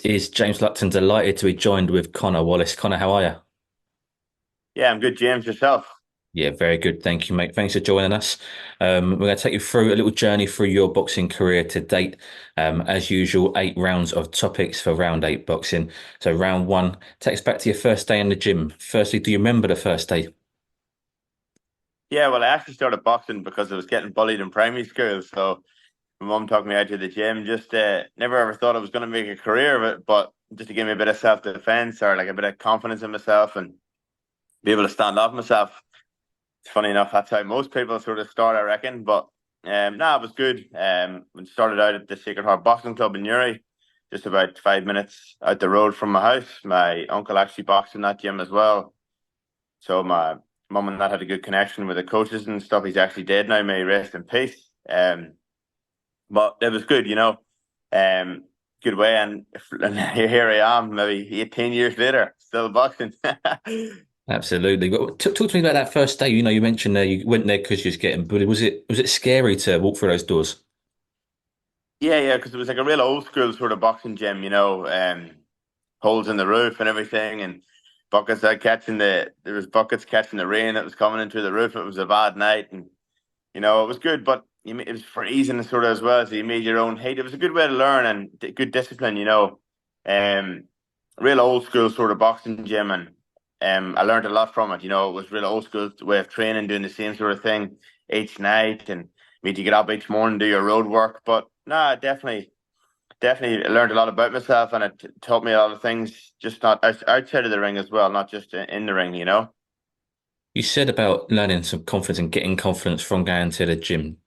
This is James Lupton, delighted to be joined with Conor Wallace. Conor, how are you? Yeah, I'm good, James. Yourself? Yeah, very good. Thank you, mate. Thanks for joining us. We're going to take you through a little journey through your boxing career to date. As usual, 8 rounds of topics for round eight boxing. So, round one, take us back to your first day in the gym. Firstly, do you remember the first day? Yeah, well, I actually started boxing because I was getting bullied in primary school. So my mum took me out to the gym. Just never ever thought I was going to make a career of it, but just to give me a bit of self defense or like a bit of confidence in myself and be able to stand up myself. It's funny enough, that's how most people sort of start, I reckon. But it was good. We started out at the Sacred Heart Boxing Club in Newry, just about 5 minutes out the road from my house. My uncle actually boxed in that gym as well. So my mum and dad had a good connection with the coaches and stuff. He's actually dead now, may he rest in peace. But it was good, Um, good way, and here I am, maybe 18 years later, still boxing. Absolutely. But talk to me about that first day. You mentioned there you went there because you was getting bullied. Was it scary to walk through those doors? Yeah, because it was like a real old school sort of boxing gym, holes in the roof and everything, and there was buckets catching the rain that was coming into the roof. It was a bad night, and it was good, but it was freezing sort of as well. So you made your own heat. It was a good way to learn and good discipline. Um, real old school sort of boxing gym, and I learned a lot from it. It was real old school way of training, doing the same sort of thing each night, and me to get up each morning, do your road work. But nah, definitely learned a lot about myself, and it taught me a lot of things, just not outside of the ring as well, not just in the ring. You said about learning some confidence and getting confidence from going to the gym.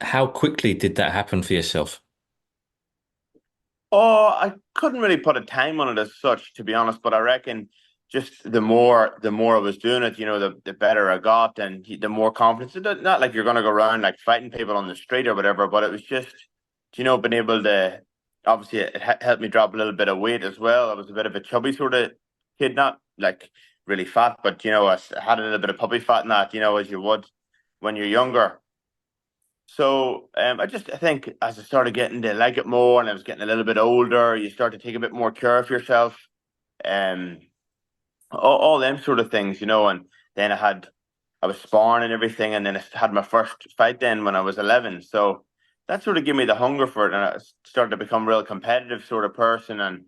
How quickly did that happen for yourself? Oh, I couldn't really put a time on it as such, to be honest, but I reckon just the more I was doing it, the better I got, and the more confidence. Not like you're gonna go around like fighting people on the street or whatever, but it was just, being able to. Obviously, it helped me drop a little bit of weight as well. I was a bit of a chubby sort of kid, not like really fat, but I had a little bit of puppy fat in that, as you would when you're younger. So I think as I started getting to like it more and I was getting a little bit older, you start to take a bit more care of yourself, um, all them sort of things. And then I was sparring and everything, and then I had my first fight then when I was 11. So that sort of gave me the hunger for it, and I started to become a real competitive sort of person. And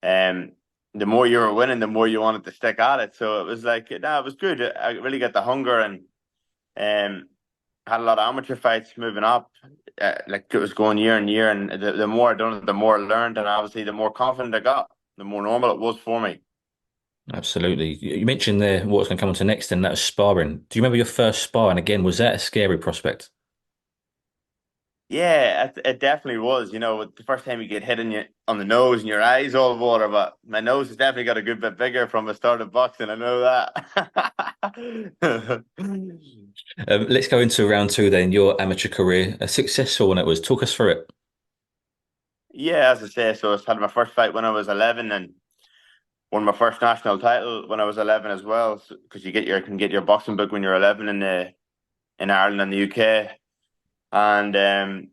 um, the more you were winning, the more you wanted to stick at it. So it was like, no, it was good. I really got the hunger, and um, had a lot of amateur fights moving up. Like it was going year and year, and the more I done it, the more I learned, and obviously the more confident I got, the more normal it was for me. Absolutely. You mentioned there what's going to come on to next, and that was sparring. Do you remember your first spar? And again, was that a scary prospect? Yeah, it definitely was. The first time you get hit on the nose and your eyes all of water, but my nose has definitely got a good bit bigger from the start of boxing. I know that. Let's go into round two then. Your amateur career, a successful one it was. Talk us through it. Yeah, as I say, so I had my first fight when I was 11 and won my first national title when I was 11 as well. Because can get your boxing book when you're 11 in Ireland and the UK. And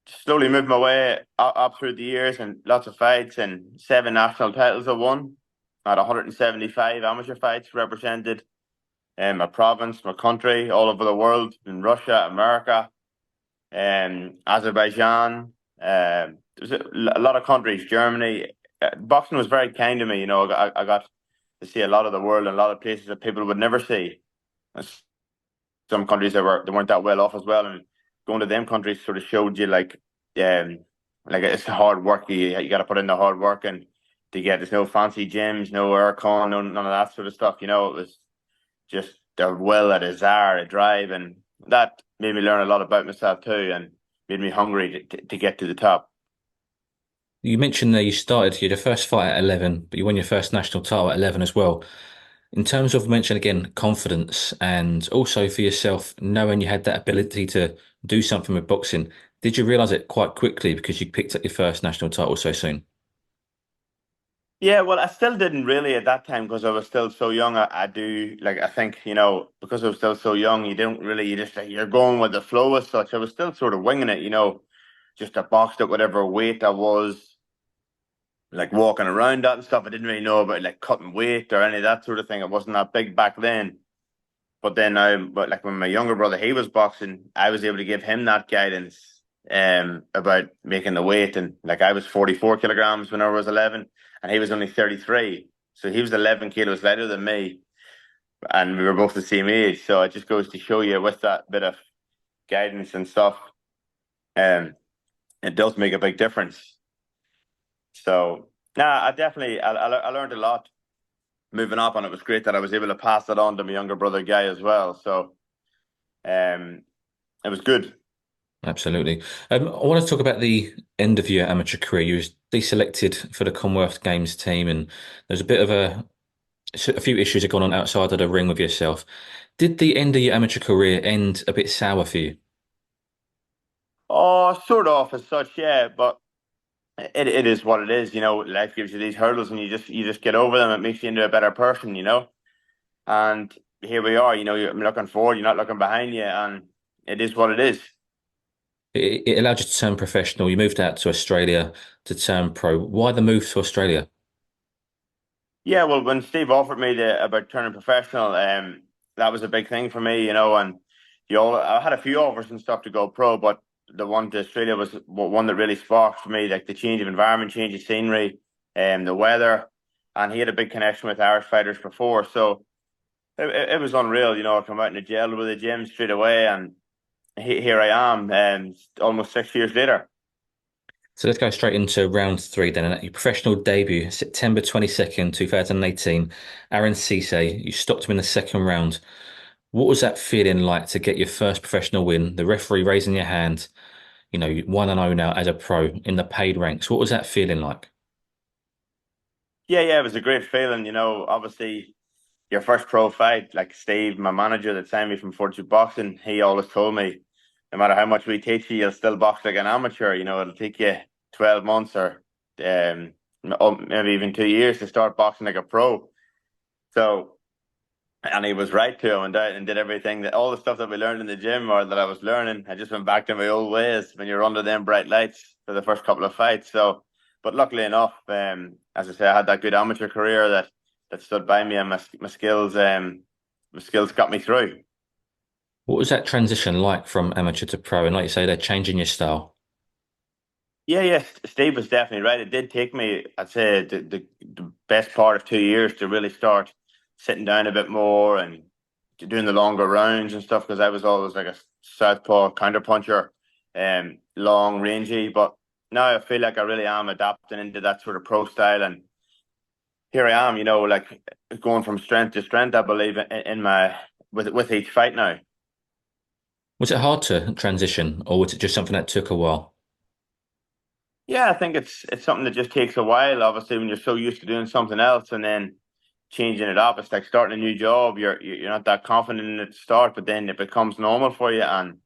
slowly moved my way up through the years and lots of fights and 7 national titles I won. I had 175 amateur fights represented my province, my country, all over the world, in Russia, America, Azerbaijan. There's a lot of countries, Germany. Boxing was very kind to me. I got to see a lot of the world and a lot of places that people would never see. Some countries they weren't that well off as well, and going to them countries sort of showed you um it's hard work. You got to put in the hard work, and to get there's no fancy gyms, no aircon, none of that sort of stuff. It was just a will, a desire, a drive, and that made me learn a lot about myself too, and made me hungry to get to the top. You mentioned that you had your first fight at 11, but you won your first national title at 11 as well. In terms of mention again, confidence and also for yourself, knowing you had that ability to do something with boxing, did you realize it quite quickly because you picked up your first national title so soon? Yeah, well, I still didn't really at that time because I was still so young. I do like I think because I was still so young, you don't really you just you're going with the flow as such. I was still sort of winging it, just I boxed at whatever weight I was. like walking around that and stuff. I didn't really know about like cutting weight or any of that sort of thing. It wasn't that big back then. But then now, but like when my younger brother he was boxing, I was able to give him that guidance about making the weight. And like I was 44 kilograms when I was 11, and he was only 33. So he was 11 kilos lighter than me, and we were both the same age. So it just goes to show you with that bit of guidance and stuff, um, it does make a big difference. So nah, I learned a lot moving up, and it was great that I was able to pass that on to my younger brother Guy as well. So um, it was good. Absolutely. I want to talk about the end of your amateur career. You was deselected for the Commonwealth Games team, and there's a bit of a few issues that gone on outside of the ring with yourself. Did the end of your amateur career end a bit sour for you? Oh, sort of as such, yeah. But it is what it is. You know, life gives you these hurdles, and you just get over them. It makes you into a better person. You know, and here we are. You know, I'm looking forward. You're not looking behind you, and it is what it is. It allowed you to turn professional. You moved out to Australia to turn pro. Why the move to Australia? Yeah, well, when Steve offered me about turning professional, that was a big thing for me, you know. And I had a few offers and stuff to go pro, but the one to Australia was one that really sparked for me, like the change of environment, change of scenery, and the weather. And he had a big connection with Irish fighters before, so it was unreal. You know, I come out in the jail with the gym straight away, and here I am, almost 6 years later. So let's go straight into round three then. And at your professional debut, September 22nd, 2018, Aaron Cisse, you stopped him in the second round. What was that feeling like to get your first professional win? The referee raising your hand, you 1-0 now as a pro in the paid ranks. What was that feeling like? Yeah, yeah, it was a great feeling. You know, obviously your first pro fight, like Steve, my manager that signed me from Fortune Boxing, he always told me, no matter how much we teach you, you'll still box like an amateur. You know, it'll take you 12 months or maybe even 2 years to start boxing like a pro. So, and he was right to him and did everything that all the stuff that we learned in the gym or that I was learning. I just went back to my old ways when you're under them bright lights for the first couple of fights. So, but luckily enough, as I say, I had that good amateur career that stood by me, and my skills got me through. What was that transition like from amateur to pro? And like you say, they're changing your style. Yeah, yes, Steve was definitely right. It did take me, I'd say, the best part of 2 years to really start sitting down a bit more and doing the longer rounds and stuff because I was always like a southpaw counter puncher, long rangy. But now I feel like I really am adapting into that sort of pro style, and here I am, you know, like going from strength to strength. I believe in my with each fight now. Was it hard to transition, or was it just something that took a while? Yeah, I think it's something that just takes a while. Obviously, when you're so used to doing something else and then changing it up, it's like starting a new job. You're not that confident in it to start, but then it becomes normal for you. And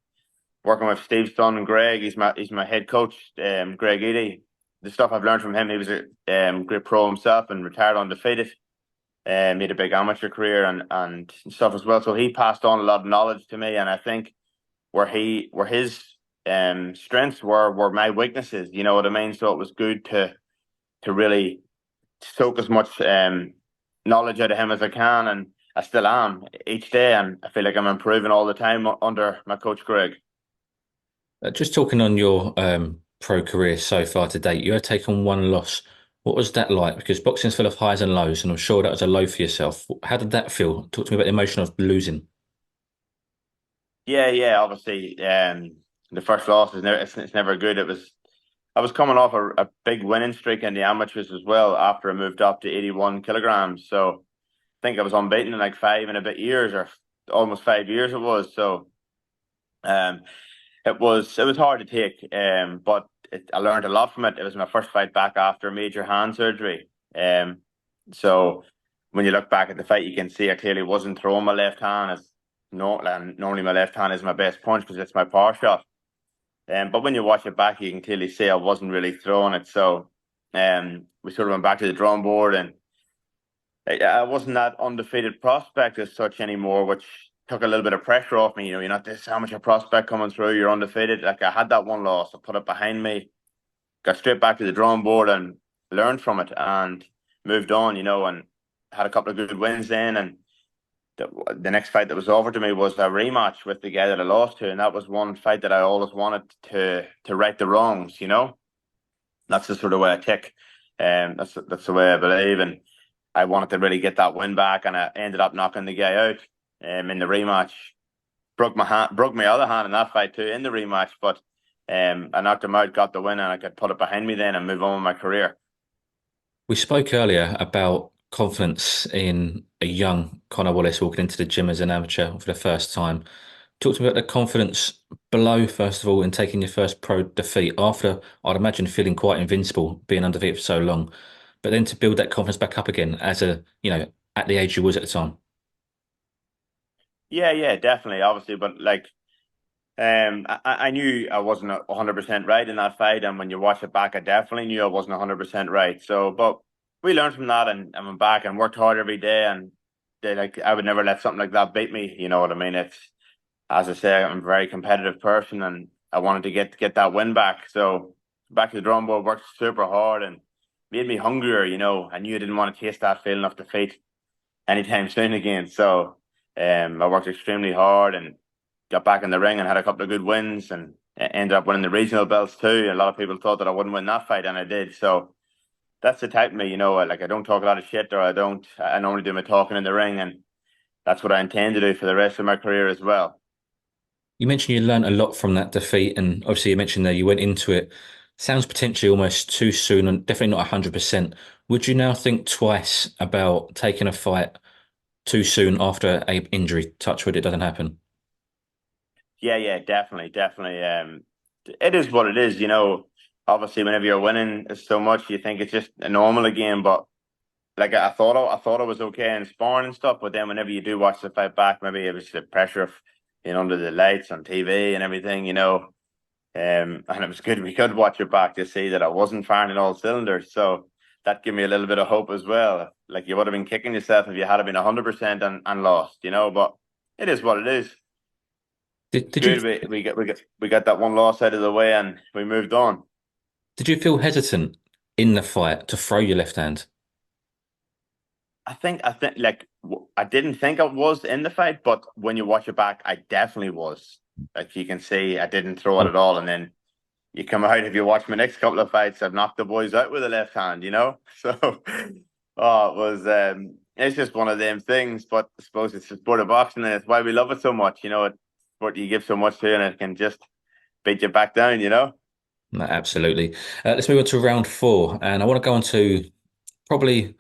working with Steve's son and Greg, he's my head coach, Greg Eady. The stuff I've learned from him, he was a great pro himself and retired undefeated. Made a big amateur career and stuff as well. So he passed on a lot of knowledge to me, and I think where his strengths were my weaknesses. You know what I mean? So it was good to really soak as much knowledge out of him as I can, and I still am each day, and I feel like I'm improving all the time under my coach Greg. Just talking on your pro career so far to date, you have taken one loss. What was that like? Because boxing's full of highs and lows, and I'm sure that was a low for yourself. How did that feel? Talk to me about the emotion of losing. Yeah, yeah. Obviously, the first loss is never it's never good. I was coming off a big winning streak in the amateurs as well after I moved up to 81 kilograms. So I think I was unbeaten in like 5 and a bit years or almost 5 years it was. So um, it was hard to take, but I learned a lot from it. It was my first fight back after major hand surgery. So when you look back at the fight, you can see I clearly wasn't throwing my left hand as no, and normally my left hand is my best punch because it's my power shot. But when you watch it back, you can clearly see I wasn't really throwing it. So we sort of went back to the drawing board, and I wasn't that undefeated prospect as such anymore, which took a little bit of pressure off me. You know, you're not this amateur prospect coming through, you're undefeated. Like I had that one loss, I put it behind me, got straight back to the drawing board, and learned from it and moved on, and had a couple of good wins then. And the next fight that was offered to me was a rematch with the guy that I lost to, and that was one fight that I always wanted to right the wrongs. That's the sort of way I tick, and that's the way I believe. And I wanted to really get that win back, and I ended up knocking the guy out in the rematch. Broke my other hand in that fight too in the rematch, but I knocked him out, got the win, and I could put it behind me then and move on with my career. We spoke earlier about confidence in a young Conor Wallace walking into the gym as an amateur for the first time. Talk to me about the confidence below, first of all, in taking your first pro defeat after, I'd imagine, feeling quite invincible, being undefeated for so long, but then to build that confidence back up again as at the age you was at the time. Yeah, yeah, definitely, obviously, but like I knew I wasn't 100% right in that fight, and when you watch it back, I definitely knew I wasn't 100% right. So, but we learned from that, and went back and worked hard every day, and I would never let something like that beat me. You know what I mean? It's as I say, I'm a very competitive person, and I wanted to get that win back. So back to the drum board, worked super hard, and made me hungrier. I knew I didn't want to taste that feeling of defeat anytime soon again. So I worked extremely hard and got back in the ring and had a couple of good wins and ended up winning the regional belts too. A lot of people thought that I wouldn't win that fight, and I did. So that's the type of me, like I don't talk a lot of shit, or I normally do my talking in the ring, and that's what I intend to do for the rest of my career as well. You mentioned you learned a lot from that defeat, and obviously you mentioned there you went into it. Sounds potentially almost too soon and definitely not 100%. Would you now think twice about taking a fight too soon after a injury? Touch wood, it doesn't happen. Yeah, yeah, definitely, definitely. It is what it is. Obviously, whenever you're winning so much, you think it's just a normal again. But like I thought I was okay in sparring and stuff. But then whenever you do watch the fight back, maybe it was the pressure of being under the lights on TV and everything. And it was good we could watch it back to see that I wasn't firing in all cylinders. So that gave me a little bit of hope as well. Like you would have been kicking yourself if you had been 100% and lost. But it is what it is. Did It's did you good. We got that one loss out of the way and we moved on. did you feel hesitant in the fight to throw your left hand? I think like I didn't think I was in the fight, but when you watch it back, I definitely was. Like you can see, I didn't throw it Oh, at all, and then you come out. If you watch my next couple of fights, I've knocked the boys out with the left hand. So, oh, it was. It's just one of them things. But I suppose it's the sport of boxing, and it's why we love it so much. It's what you give so much to, and it can just beat you back down. no, absolutely. Let's move on to round four, and I want to go on to probably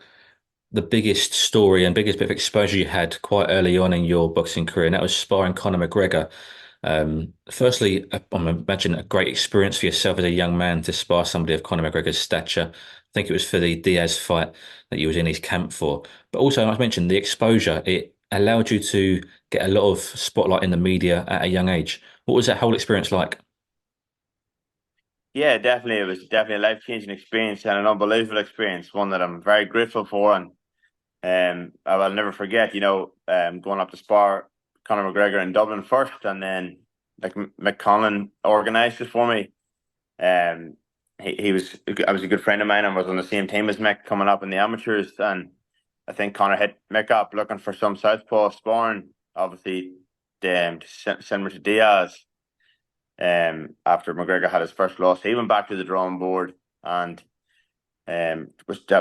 the biggest story and biggest bit of exposure you had quite early on in your boxing career, and that was sparring Conor McGregor. Firstly, I'm imagining a great experience for yourself as a young man to spar somebody of Conor McGregor's stature. I think it was for the Diaz fight that you was in his camp for. But also, I mentioned the exposure. It allowed you to get a lot of spotlight in the media at a young age. What was that whole experience like? Yeah, definitely. It was definitely a life-changing experience and an unbelievable experience, one that I'm very grateful for. And I will never forget, going up to spar Conor McGregor in Dublin first, and then like McConnell organised it for me. Um, I was a good friend of mine and was on the same team as Mick coming up in the amateurs, and I think Conor hit Mick up looking for some southpaw sparring, obviously, similar to Diaz. After McGregor had his first loss, he went back to the drawing board, and that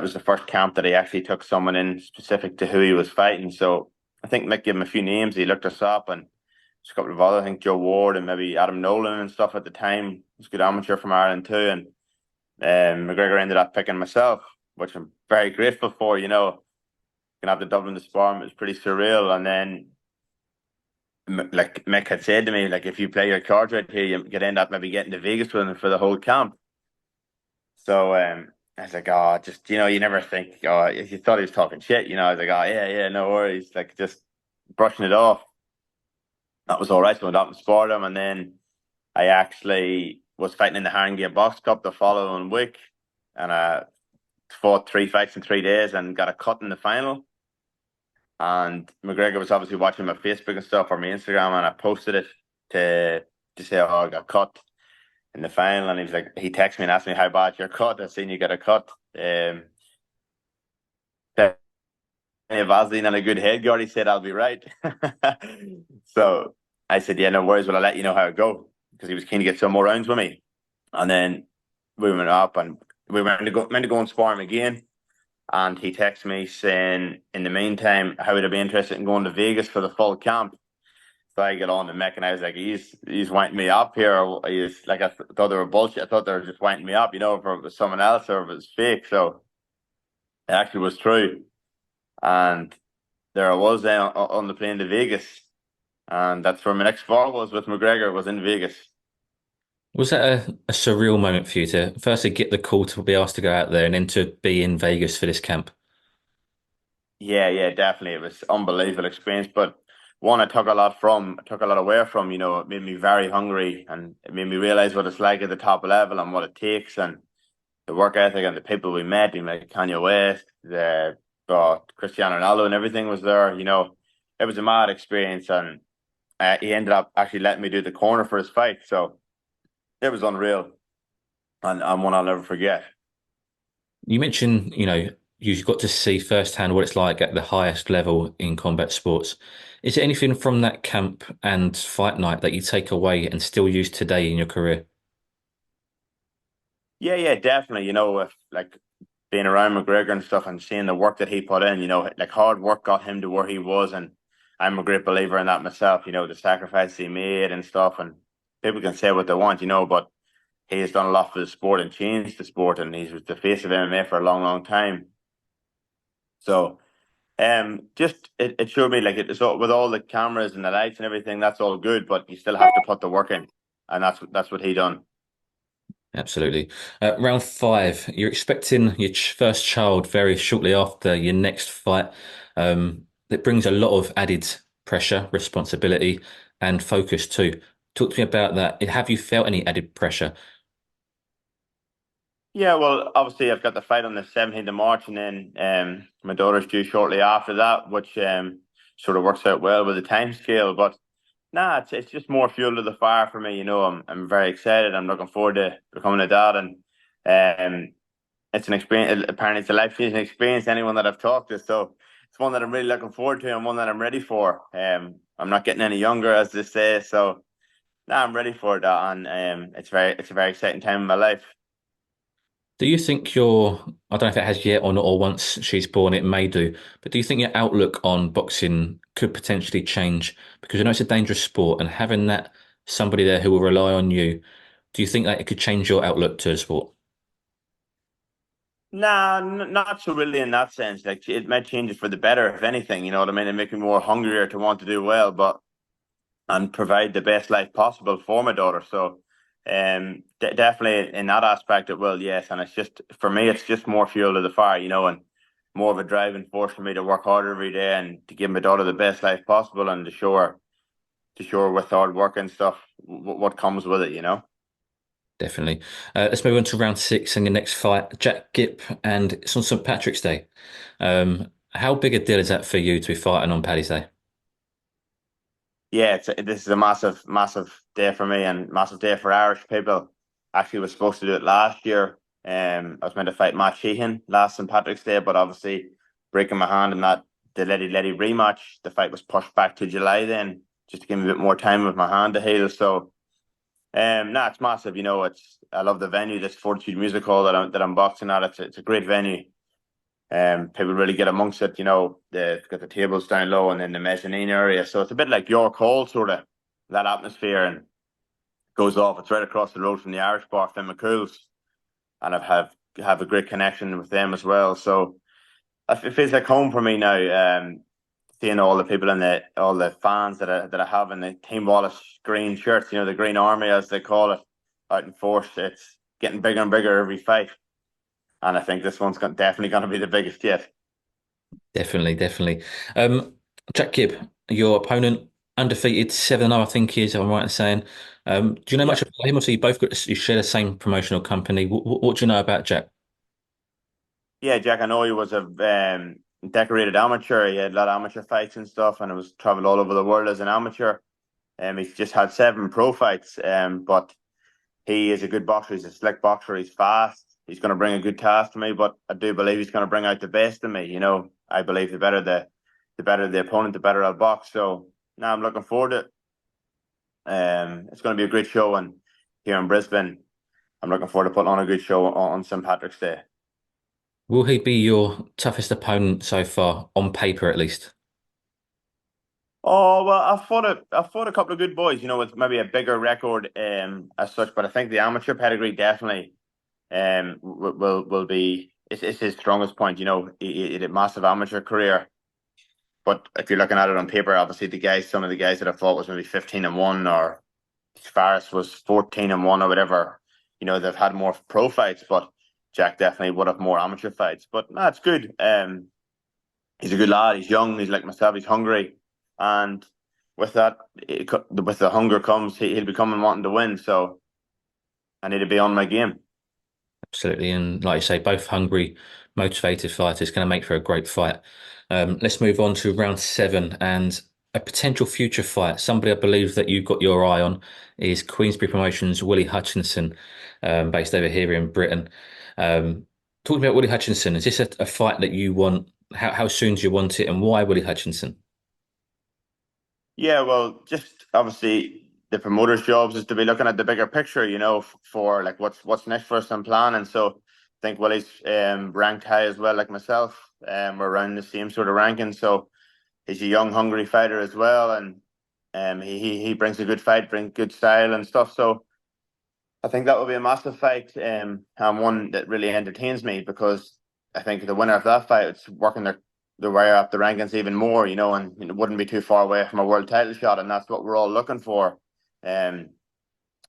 was the first camp that he actually took someone in specific to who he was fighting. So I think Mick gave him a few names. He looked us up, and there's a couple of other, I think Joe Ward and maybe Adam Nolan and stuff at the time. He was a good amateur from Ireland too. And McGregor ended up picking myself, which I'm very grateful for. Can have the Dublin to spar him. It was pretty surreal. And then like Mick had said to me, like if you play your cards right here, you could end up maybe getting to Vegas with him for the whole camp. So I was like, oh, just you never think, oh, if you thought he was talking shit. I was like, oh yeah, yeah, no worries, like just brushing it off. That was all right. So I went up and sparred him, and then I actually was fighting in the Haringey Box Cup the following week, and I fought 3 fights in 3 days and got a cut in the final. And McGregor was obviously watching my Facebook and stuff or my Instagram, and I posted it to say, oh, I got cut in the final, and he texted me and asked me how bad your cut. I seen you get a cut. Plenty of Vaseline and a good head guard. He said, I'll be right. So I said, yeah, no worries. Well, I'll let you know how it go because he was keen to get some more rounds with me. And then we went up and we were meant to go and spar him again. And he texted me saying, in the meantime, how would I be interested in going to Vegas for the full camp? So I get on the mech and I was like, he's winding me up here. He's like, thought they were bullshit. I thought they were just winding me up, if it was someone else or if it was fake. So it actually was true. And there I was then on the plane to Vegas. And that's where my next fall was with McGregor, was in Vegas. Was that a surreal moment for you to firstly get the call to be asked to go out there and then to be in Vegas for this camp? Yeah, yeah, definitely. It was unbelievable experience. But one I took a lot away from, it made me very hungry and it made me realize what it's like at the top level and what it takes and the work ethic and the people we met, like Kanye West, Cristiano Ronaldo and everything was there. It was a mad experience and he ended up actually letting me do the corner for his fight. So it was unreal and one I'll never forget. You mentioned, you've got to see firsthand what it's like at the highest level in combat sports. Is there anything from that camp and fight night that you take away and still use today in your career? Yeah, yeah, definitely. If like being around McGregor and stuff and seeing the work that he put in, like hard work got him to where he was. And I'm a great believer in that myself, the sacrifice he made and stuff. And people can say what they want, but he has done a lot for the sport and changed the sport. And he's was the face of MMA for a long, long time. So, just it showed me like it's all, with all the cameras and the lights and everything, that's all good, but you still have to put the work in. And that's what he done. Absolutely. Round five, you're expecting your first child very shortly after your next fight. It brings a lot of added pressure, responsibility, and focus too. Talk to me about that. Have you felt any added pressure? Yeah, well, obviously I've got the fight on the 17th of March and then my daughter's due shortly after that, which sort of works out well with the time scale. But nah, it's just more fuel to the fire for me. I'm very excited. I'm looking forward to becoming a dad and it's an experience. Apparently, it's a life changing experience. Anyone that I've talked to, so it's one that I'm really looking forward to and one that I'm ready for. I'm not getting any younger, as they say, so now I'm ready for that, and it's a very exciting time in my life. Do you think I don't know if it has yet or not, or once she's born, it may do, but do you think your outlook on boxing could potentially change? Because I know it's a dangerous sport, and having that somebody there who will rely on you, do you think that it could change your outlook to the sport? Nah, not so really in that sense. Like it might change it for the better, if anything. You know what I mean? It make me more hungrier to want to do well, but and provide the best life possible for my daughter. So, definitely in that aspect, it will. Yes, and it's just for me, it's just more fuel to the fire. And more of a driving force for me to work harder every day and to give my daughter the best life possible and to show her with hard work and stuff what comes with it. Definitely. Let's move on to round six and your next fight, Jack Gipp, and it's on St. Patrick's Day. How big a deal is that for you to be fighting on Paddy's Day? Yeah, this is a massive, massive day for me and massive day for Irish people. Actually, was supposed to do it last year. I was meant to fight Matt Sheehan last St. Patrick's Day, but obviously breaking my hand in that the Letty rematch, the fight was pushed back to July then, just to give me a bit more time with my hand to heal. So, it's massive. I love the venue, this Fortitude Music Hall that I'm boxing at. It's a great venue. People really get amongst it. They've got the tables down low and then the mezzanine area. So it's a bit like York Hall, sort of that atmosphere, and goes off. It's right across the road from the Irish bar, Finn McCool's, and have a great connection with them as well. So it feels like home for me now. Seeing all the people and all the fans that I have in the Team Wallace green shirts, the Green Army as they call it, out in force. It's getting bigger and bigger every fight, and I think this one's definitely going to be the biggest yet. Definitely, definitely. Um, Jack Gibb, your opponent, undefeated 7-0, I think he is, if I'm right in saying. Do you know Yeah. much about him? Obviously, you share the same promotional company. What do you know about Jack? Yeah, Jack, I know he was a decorated amateur. He had a lot of amateur fights and stuff, and it was traveled all over the world as an amateur. He's just had seven pro fights. But he is a good boxer. He's a slick boxer. He's fast. he's going to bring a good task to me, but I do believe he's going to bring out the best in me. I believe the better the opponent, the better I'll box. So now I'm looking forward to it. It's going to be a great show, and here in Brisbane, I'm looking forward to putting on a good show on St. Patrick's Day. Will he be your toughest opponent so far, on paper at least? Oh well, I fought a couple of good boys, with maybe a bigger record as such, but I think the amateur pedigree definitely will be it's his strongest point. He had a massive amateur career, but if you're looking at it on paper, obviously some of the guys that I fought was maybe 15-1, or Faris was 14-1 or whatever. They've had more pro fights, but Jack definitely would have more amateur fights. But no, it's good. He's a good lad. He's young. He's like myself. He's hungry, and with that, with the hunger comes he'll be coming wanting to win. So I need to be on my game. Absolutely. And like you say, both hungry, motivated fighters going to make for a great fight. Let's move on to round seven and a potential future fight. Somebody I believe that you've got your eye on is Queensberry Promotions' Willie Hutchinson, based over here in Britain. Talking about Willie Hutchinson, is this a fight that you want? How soon do you want it, and why Willie Hutchinson? Yeah, well, just obviously the promoters' jobs is to be looking at the bigger picture, for like what's next for us and planning. So I think Willie's ranked high as well, like myself. We're around the same sort of ranking. So he's a young, hungry fighter as well, and he brings a good fight, brings good style and stuff. So I think that will be a massive fight, and one that really entertains me because I think the winner of that fight is working their way up the rankings even more, and it wouldn't be too far away from a world title shot, and that's what we're all looking for. Um,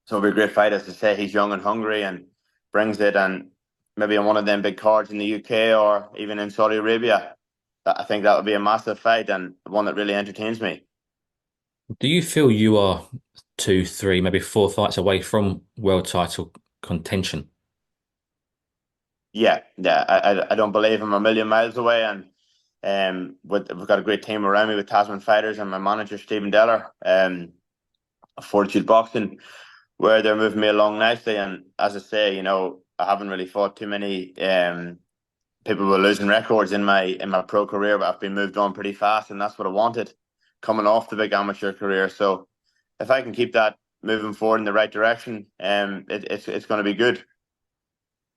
so it'll be a great fight, as to say, he's young and hungry and brings it, and maybe on one of them big cards in the UK or even in Saudi Arabia. I think that would be a massive fight and one that really entertains me. Do you feel you are two, three, maybe four fights away from world title contention? Yeah, yeah, I don't believe I'm a million miles away, and we've got a great team around me with Tasman Fighters and my manager Stephen Deller, Fortitude Boxing, where they're moving me along nicely. And as I say, I haven't really fought too many people with losing records in my pro career, but I've been moved on pretty fast, and that's what I wanted coming off the big amateur career. So if I can keep that moving forward in the right direction, it's going to be good.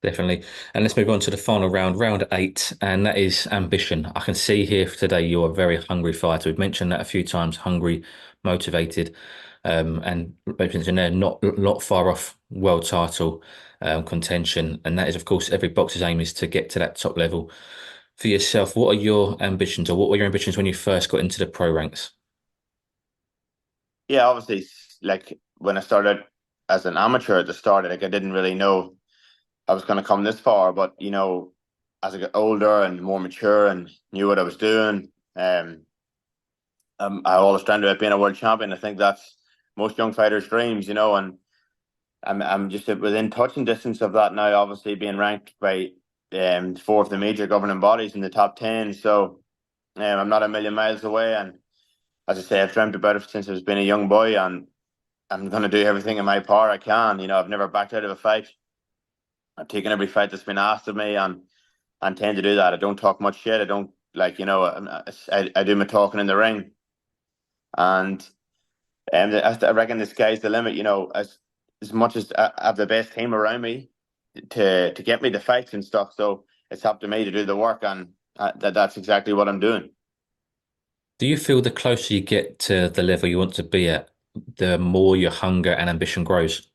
Definitely. And let's move on to the final round, round eight, and that is ambition. I can see here today you're a very hungry fighter. We've mentioned that a few times, hungry, motivated, and mentioned there not far off world title contention. And that is, of course, every boxer's aim is to get to that top level. For yourself, what are your ambitions, or what were your ambitions when you first got into the pro ranks? Yeah, obviously, like when I started as an amateur at the start, like I didn't really know I was going to come this far. But as I got older and more mature and knew what I was doing, I always dreamed about being a world champion. I think that's most young fighters' dreams, and I'm just within touching distance of that now. Obviously, being ranked by four of the major governing bodies in the top 10, so I'm not a million miles away. And as I say, I've dreamt about it since I was being a young boy, and I'm going to do everything in my power I can. I've never backed out of a fight. I've taken every fight that's been asked of me, and I intend to do that. I don't talk much shit. I don't like, I do my talking in the ring, and I reckon the sky's the limit. As much as I have the best team around me to get me the fights and stuff, so it's up to me to do the work, and that's exactly what I'm doing. Do you feel the closer you get to the level you want to be at, the more your hunger and ambition grows?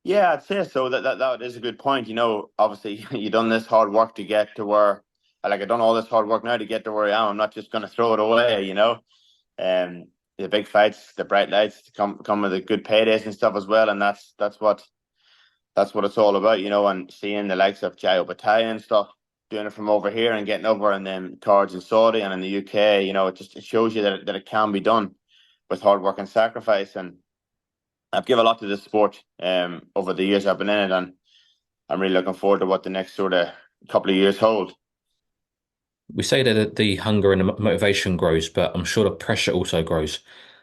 Yeah, I'd say so. That is a good point. Obviously, you done this hard work to get to where, like, I've done all this hard work now to get to where I am. I'm not just going to throw it away. Um, the big fights, the bright lights come with the good paydays and stuff as well, and that's what it's all about. And seeing the likes of Jai Bataille and stuff doing it from over here and getting over and then cards in Saudi and in the UK. It shows you that it can be done with hard work and sacrifice. And I've given a lot to this sport over the years I've been in it, and I'm really looking forward to what the next sort of couple of years hold. We say that the hunger and the motivation grows, but I'm sure the pressure also grows.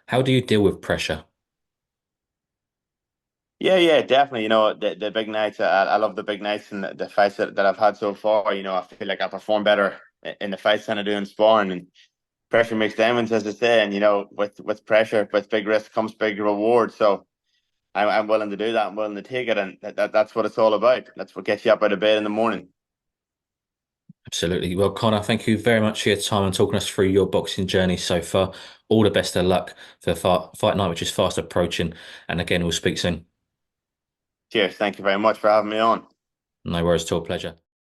How do you deal with pressure? Yeah, definitely. The big nights. I love the big nights and the fights that I've had so far. I feel like I perform better in the fights than I do in sparring. And pressure makes diamonds, as they say. And with pressure, with big risk comes big reward. So I'm willing to do that. I'm willing to take it, and that's what it's all about. That's what gets you up out of bed in the morning. Absolutely. Well, Connor, thank you very much for your time and talking us through your boxing journey so far. All the best of luck for the fight night, which is fast approaching. And again, we'll speak soon. Cheers. Thank you very much for having me on. No worries at all. Pleasure.